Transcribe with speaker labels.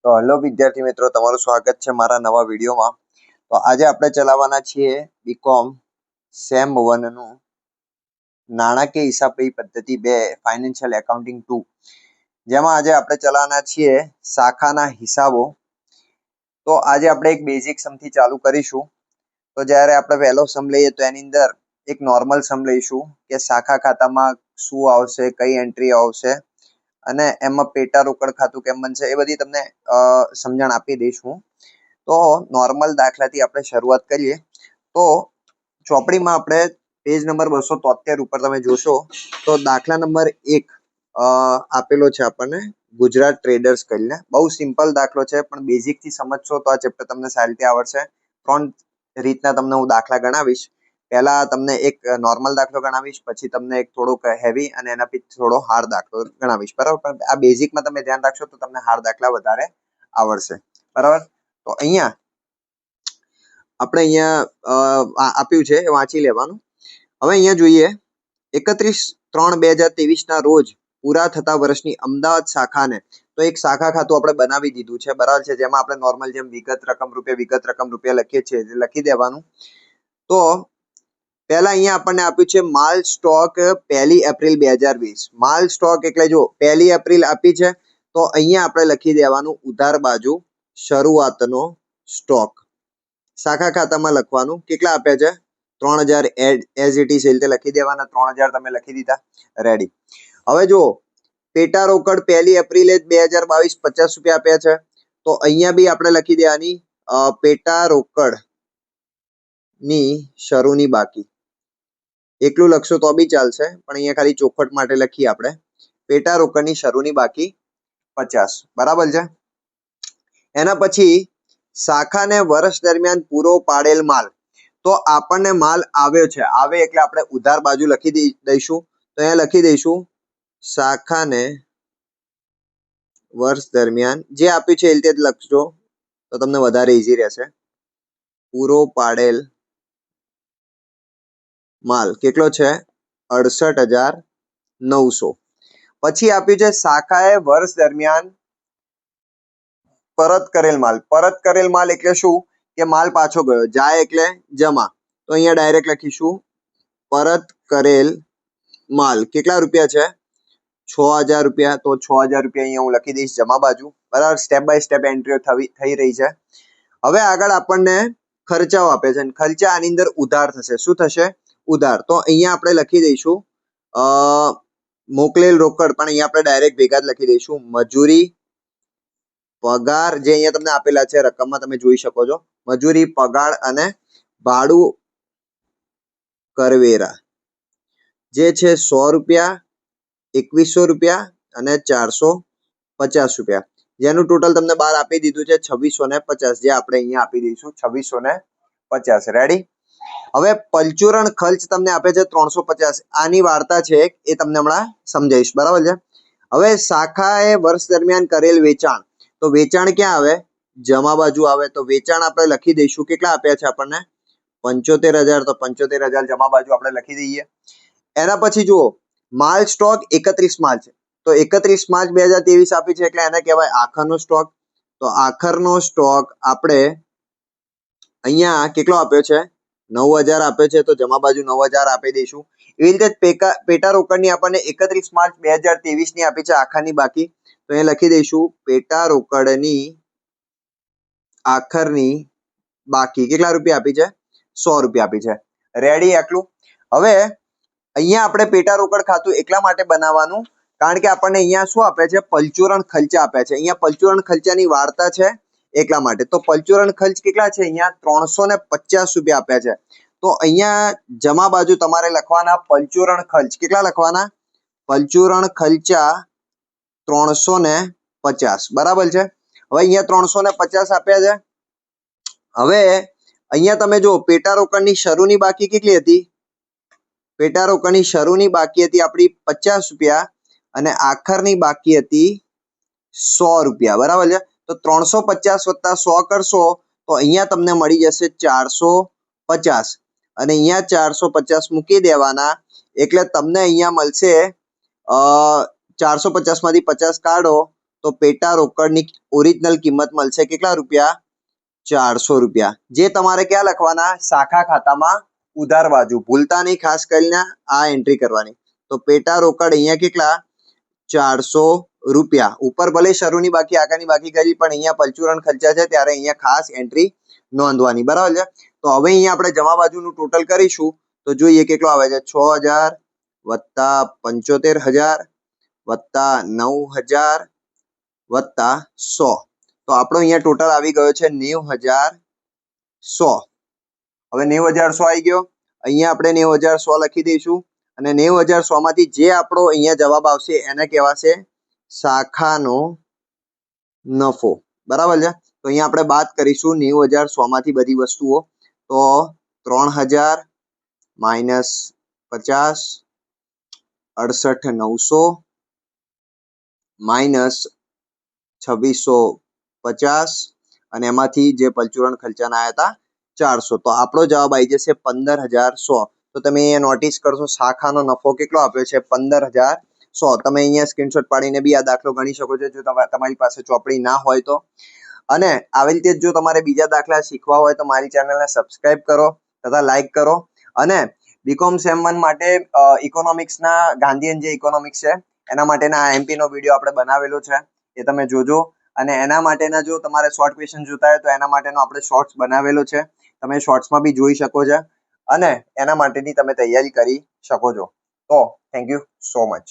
Speaker 1: તો હેલો વિદ્યાર્થી મિત્રો, તમારું સ્વાગત છે મારા નવા વિડીયોમાં। તો આજે આપણે ચલાવવાના છીએ બીકોમ સેમ 1 નું નાણાકીય હિસાબી પદ્ધતિ 2 ફાઇનાન્શિયલ એકાઉન્ટિંગ 2, જેમાં આજે આપણે ચલાવવાના છીએ શાખાના હિસાબો। તો આજે આપણે એક બેઝિક સમથી ચાલુ કરીશું। તો જ્યારે આપણે પહેલો સમ લઈએ તો એની અંદર એક નોર્મલ સમ લઈશું કે શાખા ખાતામાં શું આવશે, કઈ એન્ટ્રી આવશે અને એમાં પેટા રોકડ ખાતું કેમ બનશે, એ બધી તમને સમજણ આપી દઈશ હું। તો નોર્મલ દાખલાથી આપણે શરૂઆત કરીએ। તો ચોપડીમાં આપણે પેજ નંબર 273 ઉપર તમે જોશો તો દાખલા નંબર 1 આપેલો છે આપણને, ગુજરાત ટ્રેડર્સ કરીને। બહુ સિમ્પલ દાખલો છે, પણ બેઝિક થી સમજશો તો આ ચેપ્ટર તમને સારી રીતે આવડશે। 3 રીતના તમને હું દાખલા ગણાવીશ। પહેલા તમને એક નોર્મલ દાખલો ગણાવીશ, પછી તમને એક થોડોક હેવી અને એના પછી થોડો હાર્ડ દાખલો ગણાવીશ, બરાબર। પણ આ બેઝિકમાં તમે ધ્યાન રાખશો તો તમને હાર્ડ દાખલા વધારે આવડશે, બરાબર। તો અહીંયા આપણે આપ્યું છે, વાંચી લેવાનું। હવે અહીંયા જોઈએ 31/3/2023 ના રોજ પૂરા થતા વર્ષની અમદાવાદ શાખાને, તો એક શાખા ખાતું આપણે બનાવી દીધું છે, બરાબર છે, જેમાં આપણે નોર્મલ જેમ વિગત રકમ રૂપિયા લખીએ છીએ લખી દેવાનું। તો પહેલા અહીંયા આપણને આપ્યું છે માલ સ્ટોક 1 એપ્રિલ 2020। માલ સ્ટોક એટલે જો 1 એપ્રિલ આપી છે, તો અહીંયા આપણે લખી દેવાનું ઉધાર બાજુ શરૂઆતનો સ્ટોક। શાખા ખાતામાં લખવાનું કેટલા આપ્યા છે 3000 એઝ ઇટ ઇઝ રીતે લખી દેવાના। 3000 તમે લખી દીધા, રેડી। હવે જો પેટા રોકડ 1 એપ્રિલે 2022 ₹50 આપ્યા છે, તો અહીંયા બી આપણે લખી દેવાની પેટા રોકડ ની શરૂની બાકી। એકલું લખશો તો બી ચાલશે, પણ અહીંયા ખાલી ચોખવટ માટે લખીએ આપણે પેટા રોકડની શરૂની બાકી 50, બરાબર છે। એના પછી શાખાને વર્ષ દરમિયાન પૂરો પાડેલ માલ, તો આપણને માલ આવ્યો છે, આવે એટલે આપણે ઉધાર બાજુ લખી દઈશું। તો અહીંયા લખી દઈશું શાખાને વર્ષ દરમિયાન જે આપ્યું છે એ રીતે જ લખજો, તો તમને વધારે ઈઝી રહેશે। પૂરો પાડેલ માલ કેટલો છે 68,900। પછી આપ્યું છે શાખાએ વર્ષ દરમિયાન પરત કરેલ માલ। પરત કરેલ માલ એટલે શું કે માલ પાછો ગયો, જાય એટલે જમા, તો અહીંયા ડાયરેક્ટ લખીશું પરત કરેલ માલ કેટલા રૂપિયા છે 6,000 રૂપિયા। તો 6,000 રૂપિયા અહીંયા હું લખી દઈશ જમા બાજુ, બરાબર। સ્ટેપ બાય સ્ટેપ એન્ટ્રીઓ થઈ રહી છે। હવે આગળ આપણને ખર્ચાઓ આપે છે, ખર્ચા આની અંદર ઉધાર થશે। શું થશે ઉધાર, તો અહીંયા આપણે લખી દઈશું મોકલેલ રોકડ, પણ અહીંયા આપણે ડાયરેક્ટ ભેગા જ લખી દઈશું મજૂરી પગાર, જે અહીંયા તમને આપેલા છે રકમમાં તમે જોઈ શકો છો, મજૂરી પગાર અને ભાડું કરવેરા જે છે 100 રૂપિયા, 2100 રૂપિયા અને 450 રૂપિયા, જેનું ટોટલ તમને બહાર આપી દીધું છે 2650, જે આપણે અહીંયા આપી દઈશું 2650, રેડી। હવે પલચુરણ ખર્ચ તમને આપે છે 350, આની વાર્તા છે એ તમને હમણાં સમજાવીશ, બરાબર છે। હવે શાખાએ વર્ષ દરમિયાન કરેલ વેચાણ, તો વેચાણ ક્યાં આવે જમા બાજુ આવે, તો વેચાણ આપણે લખી દઈશું કેટલા આપ્યા છે આપણને 75,000, તો 75,000 જમા બાજુ આપણે લખી દઈએ। એના પછી જુઓ માલ સ્ટોક 31 માર્ચ, તો 31 માર્ચ 2023 આપી છે એટલે એને કહેવાય આખરનો સ્ટોક। તો આખરનો સ્ટોક આપણે અહીંયા કેટલો આપ્યો છે 9,000 આપ્યો છે, તો જમા બાજુ 9,000 આપી દઈશું। એવી રીતે પેટા રોકડની આપણને 31 માર્ચ 2023 ની આપી છે આખરની બાકી, તો અહીંયા લખી દઈશું પેટા રોકડની આખરની બાકી કેટલા રૂપિયા આપી છે 100 રૂપિયા આપી છે, રેડી આટલું। હવે અહીંયા આપણે પેટા રોકડ ખાતું એટલા માટે બનાવવાનું કારણ કે આપણને અહીંયા શું આપે છે પલચુરણ ખર્ચા આપ્યા છે, અહીંયા પલચુરણ ખર્ચાની વાર્તા છે એટલા માટે। તો પલચુરણ ખર્ચ કેટલા છે અહીંયા 350 રૂપિયા આપ્યા છે, તો અહીંયા જમા બાજુ તમારે લખવાના પલચુરણ ખર્ચ કેટલા લખવાના, પલચુરણ ખર્ચા 350, બરાબર છે। હવે અહીંયા 350 આપ્યા છે। હવે અહીંયા તમે જો પેટા રોકડની શરૂની બાકી કેટલી હતી, પેટા રોકડની શરૂની બાકી હતી આપણી 50 રૂપિયા અને આખરની બાકી હતી 100 રૂપિયા, બરાબર છે। તો 350 + 100 કરશો તો અહીંયા તમને મળી જશે 450, અને અહીંયા 450 મૂકી દેવાના એટલે તમને અહીંયા મળશે 450 માંથી 50 કાઢો તો પેટા રોકડની ઓરિજિનલ કિંમત મળશે કેટલા રૂપિયા? 400 રૂપિયા. જે તમારે ક્યાં લખવાના? શાખા ખાતામાં ઉધાર બાજુ. ભૂલતા નહીં, ખાસ કરીને આ એન્ટ્રી કરવાની. તો પેટા રોકડ અહીંયા કેટલા? 400 રૂપિયા. ઉપર ભલે શરૂની બાકી આગળની બાકી કરી, પણ અહીંયા પરચુરણ ખર્ચા છે ત્યારે અહીંયા ખાસ એન્ટ્રી નોંધવાની. બરાબર છે. તો હવે અહીંયા આપણે જમા બાજુનું ટોટલ કરીશું તો જોઈએ કેટલો આવે છે. 6000 વત્તા 75000 વત્તા 9000 વત્તા 100. તો આપણો અહીંયા ટોટલ આવી ગયો છે 90100. હવે 90100 આવી ગયો. અહીંયા આપણે 90100 લખી દઈશું અને 90100 માંથી જે આપણો અહીંયા જવાબ આવશે એને કહેવાશે શાખાનો નફો. બરાબર છે. તો અહીંયા આપણે બાદ કરીશું 90100 માંથી બધી વસ્તુઓ. તો 3000 માઇનસ 50 68900 માઇનસ 2650 અને એમાંથી જે પરચુરણ ખર્ચાના આવ્યા હતા 400. તો આપણો જવાબ આવી જશે 15100. તો તમે અહીંયા નોટિસ કરશો શાખાનો નફો કેટલો આપ્યો છે? 15100. તમે અહીંયા સ્ક્રીનશોટ પાડીને બી આ દાખલો ગણી શકો છો જો તમારી પાસે ચોપડી ના હોય તો. અને આવી રીતે જો તમારે બીજા દાખલા શીખવા હોય તો મારી ચેનલને સબસ્ક્રાઇબ કરો તથા લાઈક કરો. અને બીકોમ સેમ 1 માટે ઇકોનોમિક્સના ગાંધીયન જે ઇકોનોમિક્સ છે એના માટેના આઈએમપી નો વિડીયો આપણે બનાવેલો છે, એ તમે જોજો. અને એના માટેના જો તમારે શોર્ટ ક્વેશ્ચન જોતા હોય તો એના માટેનો આપણે શોર્ટ્સ બનાવેલો છે, તમે શોર્ટ્સમાં બી જોઈ શકો છો અને એના માટેની તમે તૈયારી કરી શકો છો. તો થેન્ક યુ સો મચ.